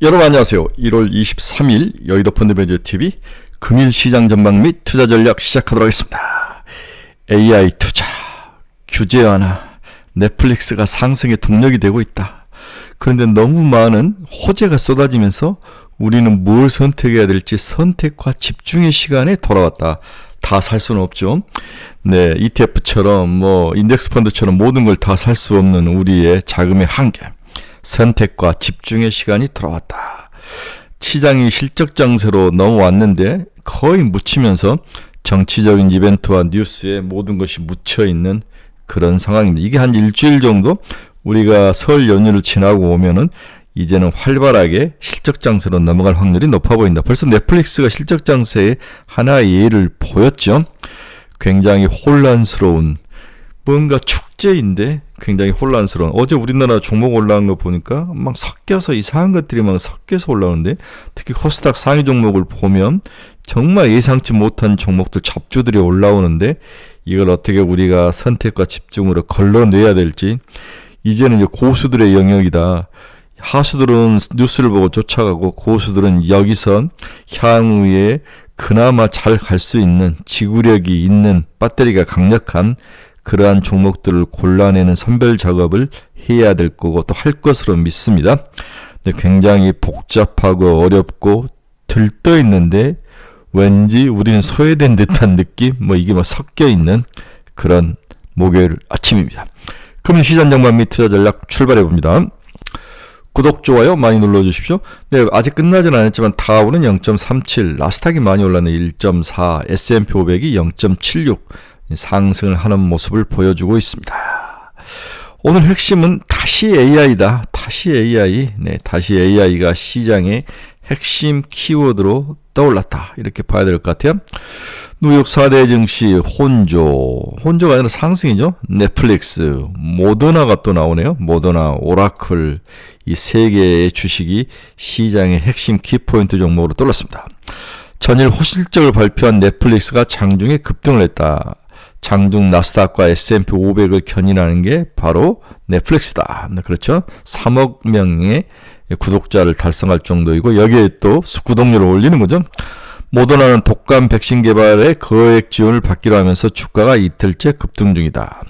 여러분 안녕하세요. 1월 23일 여의도 펀드매니저TV 금일 시장 전망 및 투자 전략 시작하도록 하겠습니다. AI 투자, 규제 완화, 넷플릭스가 상승의 동력이 되고 있다. 그런데 너무 많은 호재가 쏟아지면서 우리는 뭘 선택해야 될지 선택과 집중의 시간에 돌아왔다. 다 살 수는 없죠. 네, ETF처럼 인덱스 펀드처럼 모든 걸 다 살 수 없는 우리의 자금의 한계. 선택과 집중의 시간이 돌아왔다. 시장이 실적 장세로 넘어왔는데 거의 묻히면서 정치적인 이벤트와 뉴스에 모든 것이 묻혀있는 그런 상황입니다. 이게 한 일주일 정도 우리가 설 연휴를 지나고 오면은 이제는 활발하게 실적 장세로 넘어갈 확률이 높아 보인다. 벌써 넷플릭스가 실적 장세의 하나의 예를 보였죠. 굉장히 혼란스러운 뭔가 축제인데 굉장히 혼란스러운. 어제 우리나라 종목 올라온 거 보니까 막 섞여서 이상한 것들이 막 섞여서 올라오는데 특히 코스닥 상위 종목을 보면 정말 예상치 못한 종목들 잡주들이 올라오는데 이걸 어떻게 우리가 선택과 집중으로 걸러내야 될지 이제는 이제 고수들의 영역이다. 하수들은 뉴스를 보고 쫓아가고 고수들은 여기서 향후에 그나마 잘 갈 수 있는 지구력이 있는 배터리가 강력한 그러한 종목들을 골라내는 선별 작업을 해야 될 거고 또 할 것으로 믿습니다. 근데 굉장히 복잡하고 어렵고 들떠 있는데 왠지 우리는 소외된 듯한 느낌, 이게 섞여 있는 그런 목요일 아침입니다. 금일 시장 전망 및 투자 전략 출발해 봅니다. 구독, 좋아요 많이 눌러주십시오. 네, 아직 끝나진 않았지만 다우는 0.37, 나스닥이 많이 올랐네 1.4, S&P 500이 0.76 상승을 하는 모습을 보여주고 있습니다. 오늘 핵심은 다시 AI다. 다시 AI. 네, 다시 AI가 시장의 핵심 키워드로 떠올랐다. 이렇게 봐야 될 것 같아요. 뉴욕 4대 증시 혼조가 아니라 상승이죠. 넷플릭스, 모더나가 또 나오네요. 모더나, 오라클 이 세 개의 주식이 시장의 핵심 키포인트 종목으로 떠올랐습니다. 전일 호실적을 발표한 넷플릭스가 장중에 급등을 했다. 장중 나스닥과 S&P 500을 견인하는 게 바로 넷플릭스다. 그렇죠? 3억 명의 구독자를 달성할 정도이고 여기에 또 구독료를 올리는 거죠. 모더나는 독감 백신 개발에 거액 지원을 받기로 하면서 주가가 이틀째 급등 중이다.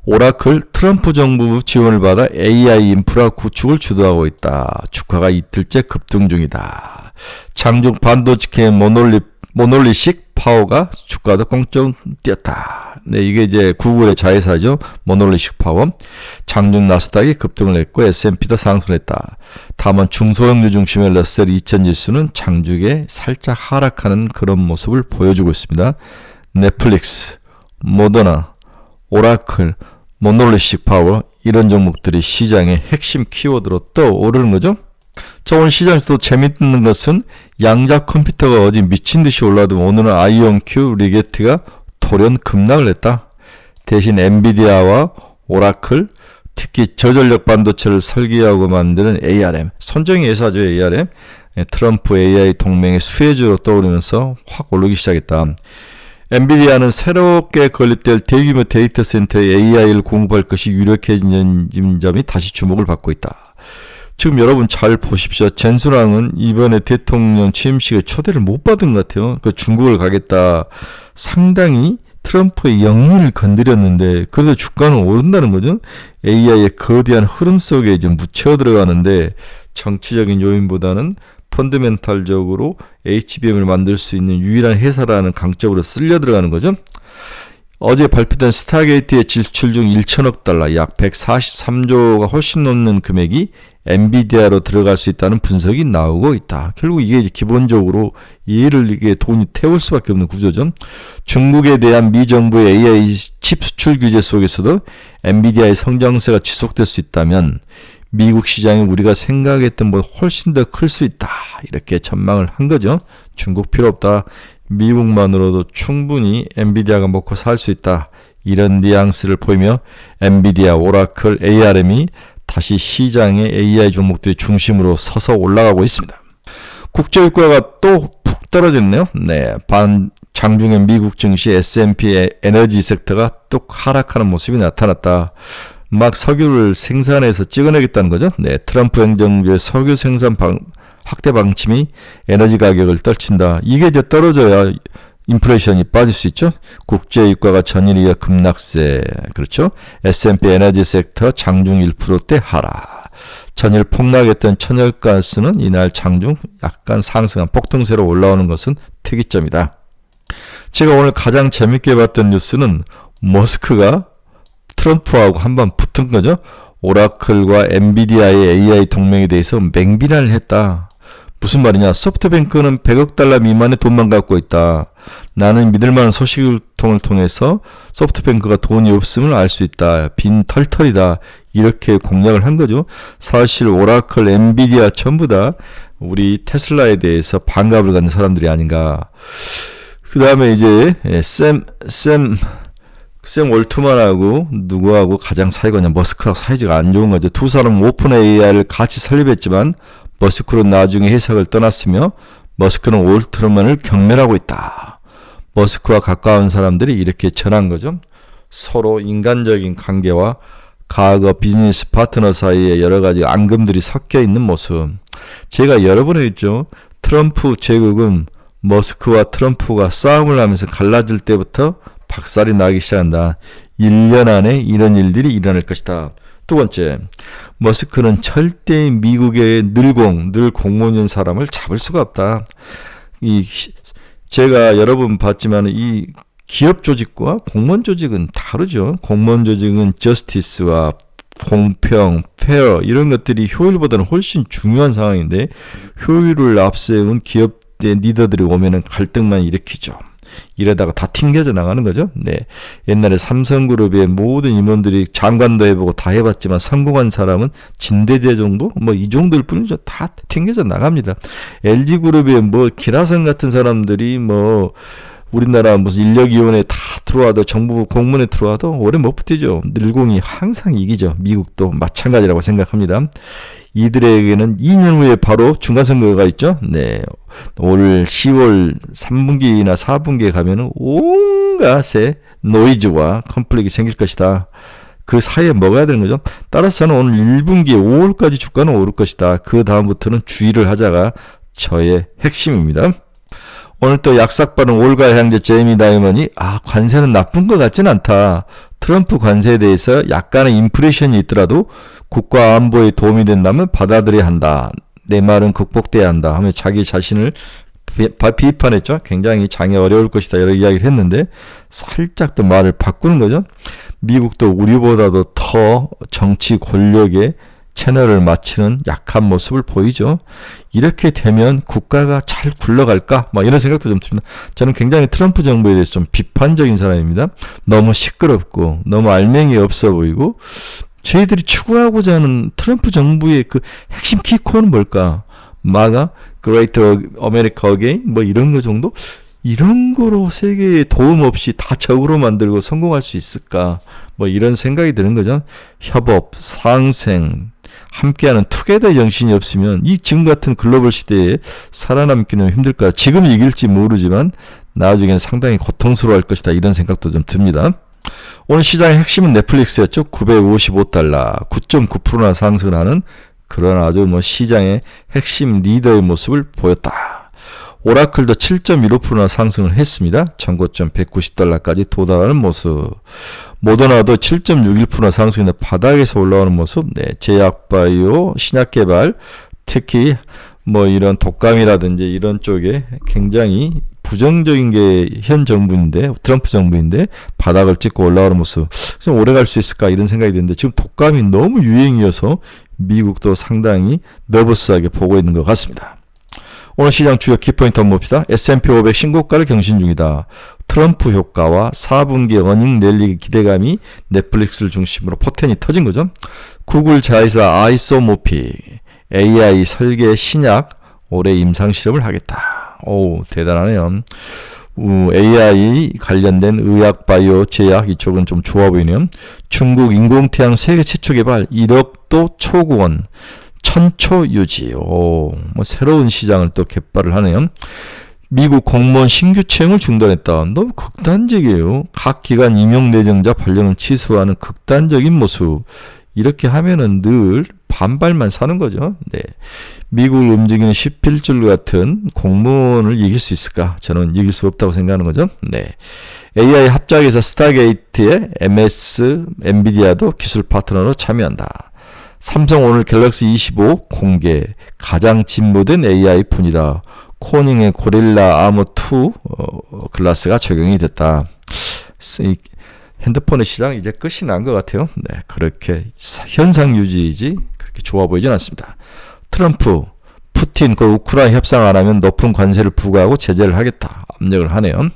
오라클 트럼프 정부 지원을 받아 AI 인프라 구축을 주도하고 있다. 주가가 이틀째 급등 중이다. 장중 반도체 모놀리식 파워가 주가도 꽁쩍 뛰었다. 네, 이게 이제 구글의 자회사죠. 모놀리식 파워. 장중 나스닥이 급등을 했고 S&P도 상승했다. 다만 중소형주 중심의 러셀 2000 지수는 장중에 살짝 하락하는 그런 모습을 보여주고 있습니다. 넷플릭스, 모더나, 오라클, 모놀리식 파워 이런 종목들이 시장의 핵심 키워드로 떠오르는 거죠. 자, 오늘 시장에서도 재밌는 것은 양자 컴퓨터가 어제 미친 듯이 올라도 오늘은 아이온큐, 리게트가 돌연 급락을 했다. 대신 엔비디아와 오라클, 특히 저전력 반도체를 설계하고 만드는 ARM, 선정의 회사죠. ARM, 트럼프 AI 동맹의 수혜주로 떠오르면서 확 오르기 시작했다. 엔비디아는 새롭게 건립될 대규모 데이터 센터에 AI를 공급할 것이 유력해진 점이 다시 주목을 받고 있다. 지금 여러분 잘 보십시오. 젠순왕은 이번에 대통령 취임식에 초대를 못 받은 것 같아요. 중국을 가겠다. 상당히 트럼프의 영리를 건드렸는데 그래도 주가는 오른다는 거죠. AI의 거대한 흐름 속에 이제 묻혀 들어가는데 정치적인 요인보다는 펀더멘탈적으로 HBM을 만들 수 있는 유일한 회사라는 강점으로 쓸려 들어가는 거죠. 어제 발표된 스타게이트의 지출 중 1천억 달러, 약 143조가 훨씬 넘는 금액이 엔비디아로 들어갈 수 있다는 분석이 나오고 있다. 결국 이게 기본적으로 이게 돈이 태울 수밖에 없는 구조죠. 중국에 대한 미 정부의 AI 칩 수출 규제 속에서도 엔비디아의 성장세가 지속될 수 있다면 미국 시장이 우리가 생각했던 것보다 훨씬 더 클 수 있다. 이렇게 전망을 한 거죠. 중국 필요 없다. 미국만으로도 충분히 엔비디아가 먹고 살 수 있다. 이런 뉘앙스를 보이며 엔비디아, 오라클, ARM이 다시 시장의 AI 종목들의 중심으로 서서 올라가고 있습니다. 국제유가가 또 푹 떨어졌네요. 네, 장중에 미국 증시 S&P 에너지 섹터가 뚝 하락하는 모습이 나타났다. 막 석유를 생산해서 찍어내겠다는 거죠. 네, 트럼프 행정부의 석유 생산 확대 방침이 에너지 가격을 떨친다. 이게 이제 떨어져야 인플레이션이 빠질 수 있죠. 국제유가가 전일 이어 급락세. 그렇죠. S&P 에너지 섹터 장중 1%대 하락. 전일 폭락했던 천연가스는 이날 장중 약간 상승한 폭등세로 올라오는 것은 특이점이다. 제가 오늘 가장 재밌게 봤던 뉴스는 머스크가 트럼프하고 한번 붙은 거죠. 오라클과 엔비디아의 AI 동맹에 대해서 맹비난을 했다. 무슨 말이냐? 소프트뱅크는 100억 달러 미만의 돈만 갖고 있다. 나는 믿을 만한 소식통을 통해서 소프트뱅크가 돈이 없음을 알 수 있다. 빈 털털이다. 이렇게 공략을 한 거죠. 사실 오라클, 엔비디아 전부 다 우리 테슬라에 대해서 반갑을 갖는 사람들이 아닌가. 그 다음에 이제 샘 월트만하고 누구하고 가장 사이가 그냥 머스크하고 사이가 안 좋은 거죠. 두 사람은 오픈 AI를 같이 설립했지만 머스크는 나중에 회사를 떠났으며 머스크는 월트만을 경멸하고 있다. 머스크와 가까운 사람들이 이렇게 전한 거죠. 서로 인간적인 관계와 과거 비즈니스 파트너 사이에 여러 가지 앙금들이 섞여 있는 모습. 제가 여러 번 했죠. 트럼프 제국은 머스크와 트럼프가 싸움을 하면서 갈라질 때부터 박살이 나기 시작한다. 1년 안에 이런 일들이 일어날 것이다. 두 번째, 머스크는 절대 미국의 늘 공무원인 사람을 잡을 수가 없다. 제가 여러 번 봤지만 이 기업 조직과 공무원 조직은 다르죠. 공무원 조직은 저스티스와 공평, 페어 이런 것들이 효율보다는 훨씬 중요한 상황인데 효율을 앞세운 기업의 리더들이 오면은 갈등만 일으키죠. 이러다가 다 튕겨져 나가는 거죠. 네. 옛날에 삼성그룹의 모든 임원들이 장관도 해보고 다 해봤지만 성공한 사람은 진대재 정도? 뭐 이 정도일 뿐이죠. 다 튕겨져 나갑니다. LG그룹의 뭐 기라성 같은 사람들이 뭐 우리나라 무슨 인력위원회에 다 들어와도 정부 공무원에 들어와도 오래 못 버티죠. 늘공이 항상 이기죠. 미국도 마찬가지라고 생각합니다. 이들에게는 2년 후에 바로 중간선거가 있죠. 네. 올 10월 3분기나 4분기에 가면은 온갖의 노이즈와 컴플렉이 생길 것이다. 그 사이에 먹어야 되는 거죠. 따라서는 오늘 1분기에 5월까지 주가는 오를 것이다. 그 다음부터는 주의를 하자가 저의 핵심입니다. 오늘 또 약삭빠른 올가 향제 제이미 다이먼이 관세는 나쁜 것 같진 않다. 트럼프 관세에 대해서 약간의 인플레이션이 있더라도 국가 안보에 도움이 된다면 받아들여야 한다. 내 말은 극복돼야 한다 하며 자기 자신을 비판했죠. 굉장히 장이 어려울 것이다 여러 이야기를 했는데 살짝 더 말을 바꾸는 거죠. 미국도 우리보다도 더 정치 권력에 채널을 맞추는 약한 모습을 보이죠. 이렇게 되면 국가가 잘 굴러갈까? 이런 생각도 좀 듭니다. 저는 굉장히 트럼프 정부에 대해서 좀 비판적인 사람입니다. 너무 시끄럽고 너무 알맹이 없어 보이고 저희들이 추구하고자 하는 트럼프 정부의 그 핵심 키코는 뭘까? 마가, Great America Again 이런 거 정도? 이런 거로 세계에 도움 없이 다 적으로 만들고 성공할 수 있을까? 이런 생각이 드는 거죠. 협업, 상생, 함께하는 투게더 정신이 없으면 이 지금 같은 글로벌 시대에 살아남기는 힘들까. 지금 이길지 모르지만 나중에는 상당히 고통스러워할 것이다. 이런 생각도 좀 듭니다. 오늘 시장의 핵심은 넷플릭스였죠. 955달러, 9.9%나 상승을 하는 그런 아주 시장의 핵심 리더의 모습을 보였다. 오라클도 7.15%나 상승을 했습니다. 전고점 190달러까지 도달하는 모습. 모더나도 7.61%나 상승인데 바닥에서 올라오는 모습. 네, 제약바이오, 신약개발, 특히 이런 독감이라든지 이런 쪽에 굉장히 부정적인 게 현 정부인데, 트럼프 정부인데 바닥을 찍고 올라오는 모습. 좀 오래 갈 수 있을까 이런 생각이 드는데 지금 독감이 너무 유행이어서 미국도 상당히 너버스하게 보고 있는 것 같습니다. 오늘 시장 주요 키포인트 한번 봅시다. S&P 500 신고가를 경신 중이다. 트럼프 효과와 4분기 어닝 랠리 기대감이 넷플릭스를 중심으로 포텐이 터진 거죠. 구글 자회사 아이소모피 AI 설계 신약 올해 임상 실험을 하겠다. 오, 대단하네요. AI 관련된 의학, 바이오, 제약 이쪽은 좀 좋아 보이네요. 중국 인공태양 세계 최초 개발 1억도 초구원. 천초 유지. 새로운 시장을 또 개발을 하네요. 미국 공무원 신규 채용을 중단했다. 너무 극단적이에요. 각 기관 임용 내정자 발령을 취소하는 극단적인 모습. 이렇게 하면은 늘 반발만 사는 거죠. 네. 미국을 움직이는 11줄 같은 공무원을 이길 수 있을까? 저는 이길 수 없다고 생각하는 거죠. 네. AI 합작에서 스타게이트의 MS, 엔비디아도 기술 파트너로 참여한다. 삼성 오늘 갤럭시 25 공개. 가장 진보된 AI 폰이다. 코닝의 고릴라 아머2 글라스가 적용이 됐다. 핸드폰의 시장 이제 끝이 난 것 같아요. 네, 그렇게 현상 유지이지 그렇게 좋아 보이진 않습니다. 트럼프, 푸틴 그 우크라이나 협상 안 하면 높은 관세를 부과하고 제재를 하겠다. 압력을 하네요.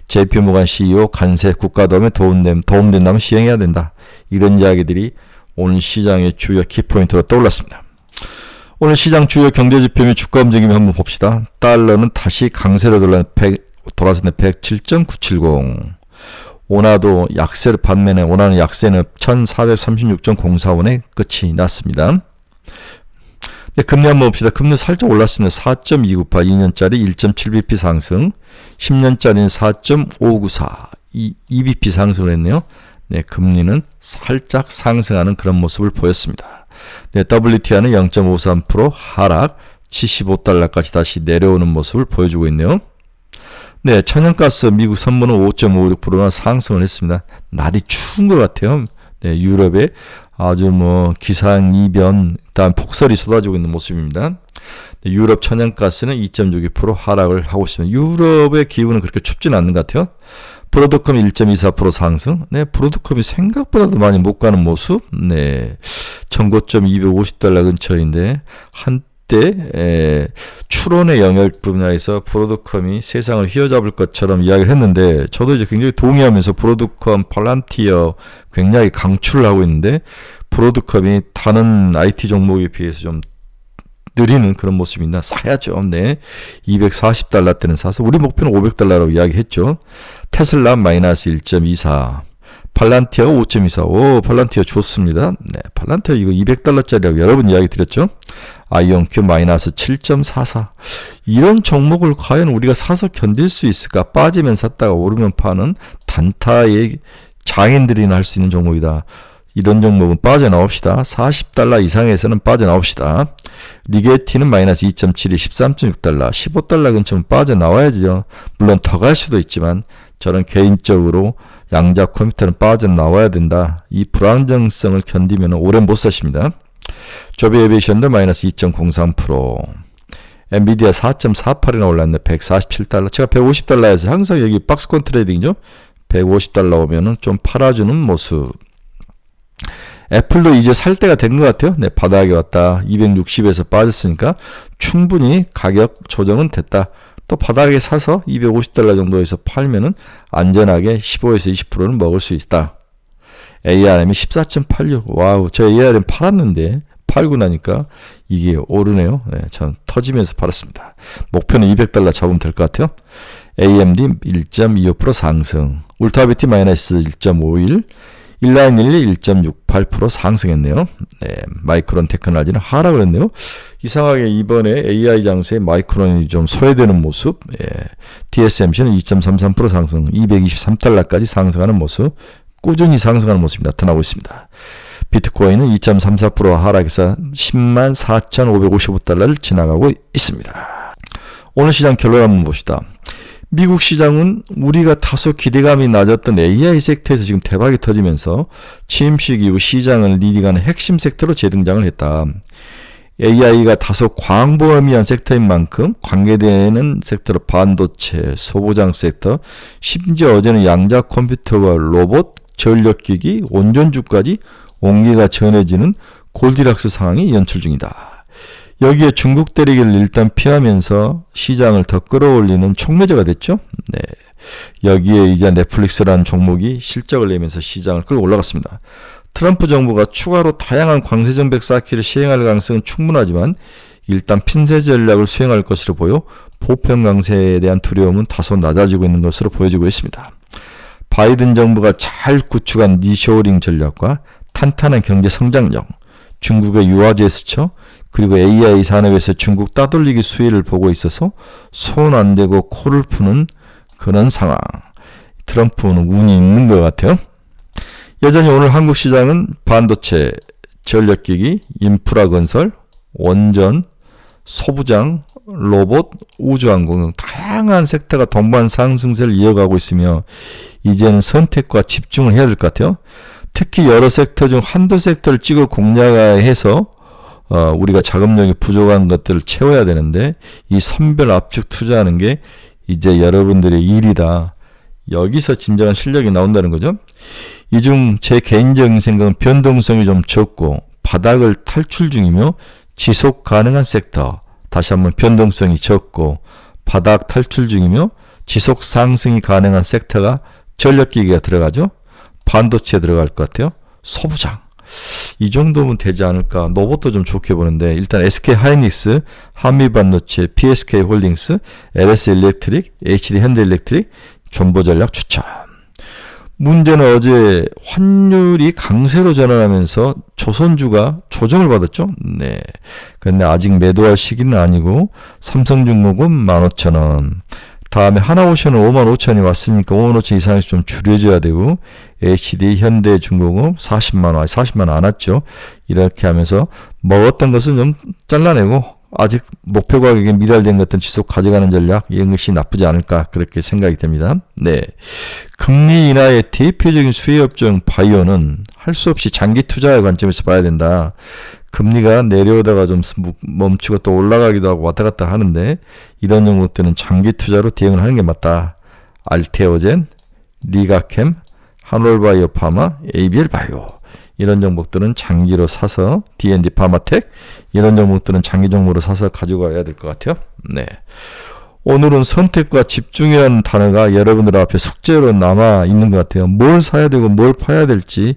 JP모간 CEO 관세 국가도움에 도움된다면 시행해야 된다. 이런 이야기들이 오늘 시장의 주요 키포인트로 떠올랐습니다. 오늘 시장 주요 경제지표 및 주가 움직임 한번 봅시다. 달러는 다시 강세로 돌아섰네. 107.970. 원화도 약세를 반면에 원화는 약세는 1436.041에 끝이 났습니다. 네, 금리 한번 봅시다. 금리 살짝 올랐습니다. 4.298, 2년짜리 1.7bp 상승, 10년짜리는 4.594, 2bp 상승을 했네요. 네, 금리는 살짝 상승하는 그런 모습을 보였습니다. 네, WTI는 0.53% 하락, 75달러까지 다시 내려오는 모습을 보여주고 있네요. 네, 천연가스 미국 선물은 5.56%나 상승을 했습니다. 날이 추운 것 같아요. 네, 유럽에 아주 기상이변, 다음 폭설이 쏟아지고 있는 모습입니다. 네, 유럽 천연가스는 2.62% 하락을 하고 있습니다. 유럽의 기후는 그렇게 춥지는 않는 것 같아요. 브로드컴 1.24% 상승. 네, 브로드컴이 생각보다도 많이 못 가는 모습. 네, 전고점 250달러 근처인데 한때 추론의 영역 분야에서 브로드컴이 세상을 휘어잡을 것처럼 이야기를 했는데 저도 이제 굉장히 동의하면서 브로드컴, 팔란티어 굉장히 강추를 하고 있는데 브로드컴이 다른 IT 종목에 비해서 좀 느리는 그런 모습이나 사야죠. 네. 240달러 때는 사서 우리 목표는 500달러라고 이야기했죠. 테슬라 마이너스 1.24. 팔란티어가 5.24. 오, 팔란티어 좋습니다. 네. 팔란티어 이거 200달러짜리라고 여러 번 이야기 드렸죠. 아이온큐 마이너스 7.44. 이런 종목을 과연 우리가 사서 견딜 수 있을까? 빠지면 샀다가 오르면 파는 단타의 장인들이나 할 수 있는 종목이다. 이런 종목은 빠져나옵시다. 40달러 이상에서는 빠져나옵시다. 리게티는 마이너스 2.72, 13.6달러, 15달러 근처는 빠져나와야죠. 물론 더 갈 수도 있지만 저는 개인적으로 양자 컴퓨터는 빠져나와야 된다. 이 불안정성을 견디면 오래 못 사십니다. 조비 에비에이션도 마이너스 2.03%. 엔비디아 4.48이나 올랐네. 147달러. 제가 150달러에서 항상 여기 박스권 트레이딩이죠. 150달러 오면은 좀 팔아주는 모습. 애플도 이제 살 때가 된 것 같아요. 네, 바닥에 왔다. 260에서 빠졌으니까 충분히 가격 조정은 됐다. 또 바닥에 사서 250달러 정도에서 팔면은 안전하게 15에서 20%는 먹을 수 있다. ARM이 14.86. 와우, 저 ARM 팔았는데 팔고 나니까 이게 오르네요. 네, 전 터지면서 팔았습니다. 목표는 200달러 잡으면 될 것 같아요. AMD 1.25% 상승. 울타비티 마이너스 1.51. 일라인일리 1.68% 상승했네요. 네, 마이크론 테크놀로지는 하락을 했네요. 이상하게 이번에 AI 장세에 마이크론이 좀 소외되는 모습. 예, TSMC는 2.33% 상승, 223달러까지 상승하는 모습, 꾸준히 상승하는 모습이 나타나고 있습니다. 비트코인은 2.34% 하락해서 104,555달러를 지나가고 있습니다. 오늘 시장 결론 한번 봅시다. 미국 시장은 우리가 다소 기대감이 낮았던 AI 섹터에서 지금 대박이 터지면서 취임식 이후 시장을 리딩하는 핵심 섹터로 재등장을 했다. AI가 다소 광범위한 섹터인 만큼 관계되는 섹터로 반도체, 소보장 섹터, 심지어 어제는 양자 컴퓨터와 로봇, 전력기기, 온전주까지 온기가 전해지는 골디락스 상황이 연출 중이다. 여기에 중국 때리기를 일단 피하면서 시장을 더 끌어올리는 촉매제가 됐죠. 네. 여기에 이제 넷플릭스라는 종목이 실적을 내면서 시장을 끌어 올라갔습니다. 트럼프 정부가 추가로 다양한 관세 정책 쌓기를 시행할 가능성은 충분하지만 일단 핀셋 전략을 수행할 것으로 보여 보편 강세에 대한 두려움은 다소 낮아지고 있는 것으로 보여지고 있습니다. 바이든 정부가 잘 구축한 니쇼링 전략과 탄탄한 경제 성장력, 중국의 유화 제스처, 그리고 AI 산업에서 중국 따돌리기 수혜를 보고 있어서 손 안 대고 코를 푸는 그런 상황. 트럼프는 운이 있는 것 같아요. 여전히 오늘 한국 시장은 반도체, 전력기기, 인프라 건설, 원전, 소부장, 로봇, 우주항공 등 다양한 섹터가 동반 상승세를 이어가고 있으며 이제는 선택과 집중을 해야 될 것 같아요. 특히 여러 섹터 중 한두 섹터를 찍어 공략해서 우리가 자금력이 부족한 것들을 채워야 되는데 이 선별 압축 투자하는 게 이제 여러분들의 일이다. 여기서 진정한 실력이 나온다는 거죠. 이 중 제 개인적인 생각은 변동성이 좀 적고 바닥을 탈출 중이며 지속 가능한 섹터. 다시 한번 변동성이 적고 바닥 탈출 중이며 지속 상승이 가능한 섹터가 전력기기가 들어가죠. 반도체 들어갈 것 같아요. 소부장. 이 정도면 되지 않을까. 로봇도 좀 좋게 보는데 일단 SK 하이닉스, 한미반도체, PSK 홀딩스, LS 일렉트릭, HD 현대일렉트릭, 존버전략 추천. 문제는 어제 환율이 강세로 전환하면서 조선주가 조정을 받았죠. 네. 근데 아직 매도할 시기는 아니고 삼성중공업 15,000원. 다음에 하나오션은 55,000원이 왔으니까 55,000원 이상에서 좀 줄여줘야 되고 HD 현대중공업 40만원, 40만원 안 왔죠. 이렇게 하면서 먹었던 것은 좀 잘라내고 아직 목표 가격에 미달된 것들은 지속 가져가는 전략 이런 것이 나쁘지 않을까 그렇게 생각이 됩니다. 네, 금리 인하의 대표적인 수혜업종 바이오는 할 수 없이 장기 투자의 관점에서 봐야 된다. 금리가 내려오다가 좀 멈추고 또 올라가기도 하고 왔다 갔다 하는데 이런 종목들은 장기 투자로 대응을 하는 게 맞다. 알테오젠, 리가캠, 한올바이오 파마, ABL 바이오 이런 종목들은 장기로 사서 D&D 파마텍 이런 종목들은 장기 종목으로 사서 가지고 가야 될 것 같아요. 네. 오늘은 선택과 집중이라는 단어가 여러분들 앞에 숙제로 남아 있는 것 같아요. 뭘 사야 되고 뭘 파야 될지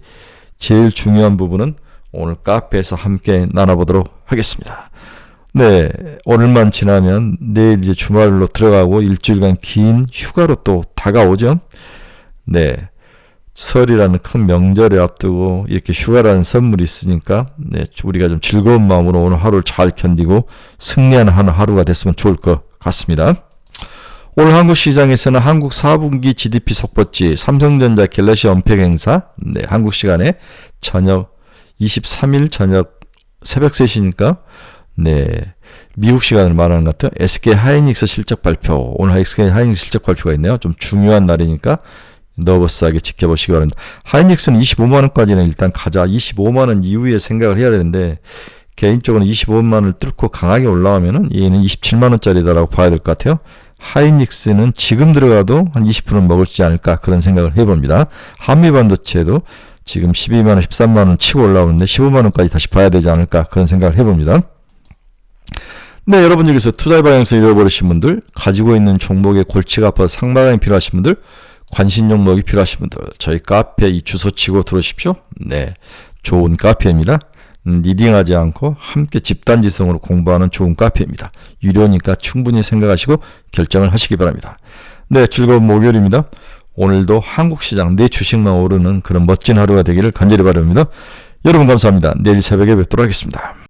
제일 중요한 부분은 오늘 카페에서 함께 나눠보도록 하겠습니다. 네, 오늘만 지나면 내일 이제 주말로 들어가고 일주일간 긴 휴가로 또 다가오죠. 네. 설이라는 큰 명절을 앞두고 이렇게 휴가라는 선물이 있으니까 네, 우리가 좀 즐거운 마음으로 오늘 하루를 잘 견디고 승리하는 하루가 됐으면 좋을 것 같습니다. 오늘 한국 시장에서는 한국 4분기 GDP 속보지 삼성전자 갤럭시 언팩 행사 네, 한국 시간에 저녁 23일 저녁 새벽 3시니까 네, 미국 시간을 말하는 것 같아요. SK 하이닉스 실적 발표 오늘 SK 하이닉스 실적 발표가 있네요. 좀 중요한 날이니까 너버스하게 지켜보시기 바랍니다. 하이닉스는 25만원까지는 일단 가자. 25만원 이후에 생각을 해야 되는데 개인적으로는 25만원을 뚫고 강하게 올라오면은 얘는 27만원짜리다라고 봐야 될 것 같아요. 하이닉스는 지금 들어가도 한 20%는 먹을지 않을까 그런 생각을 해봅니다. 한미반도체도 지금 12만원, 13만원 치고 올라오는데 15만원까지 다시 봐야 되지 않을까 그런 생각을 해봅니다. 네, 여러분 여기서 투자의 방향성을 잃어버리신 분들, 가지고 있는 종목의 골치가 아파서 상마감이 필요하신 분들, 관심 종목이 필요하신 분들 저희 카페 이 주소 치고 들어오십시오. 네, 좋은 카페입니다. 리딩하지 않고 함께 집단지성으로 공부하는 좋은 카페입니다. 유료니까 충분히 생각하시고 결정을 하시기 바랍니다. 네, 즐거운 목요일입니다. 오늘도 한국 시장 내 주식만 오르는 그런 멋진 하루가 되기를 간절히 바랍니다. 여러분 감사합니다. 내일 새벽에 뵙도록 하겠습니다.